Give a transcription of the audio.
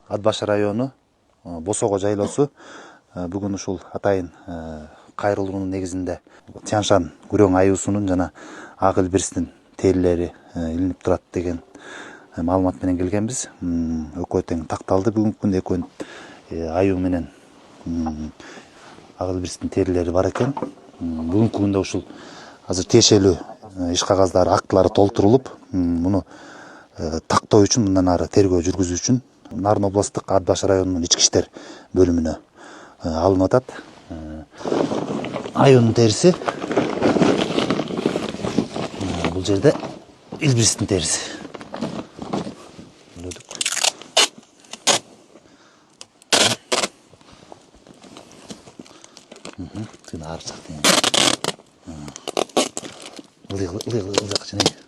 Ат-Башыда району Босого жайлоосу. Бүгүн ушул атайын кайрылуунун негизинде Тяншан күрөң аюусунун жана ак Илбирстин терилери илинип турат деген маалымат менен келгенбиз. Экөө тең такталды бүгүнкү күндө экөөнүн аюу менен ак Илбирстин терилери бар экен. Бүгүнкү күндө ушул азыр тиешелүү иш кагаздары, актылары толтурулуп, муну тактоо үчүн мындан ары тергөө жүргүзүү үчүн Нарын областтык Ат-Башыда районунун ички иштер бөлүмүнө алынып атат. Аюунун териси. Бул жерде Илбирстин териси. Тына арчак деген. Ылык жакчы.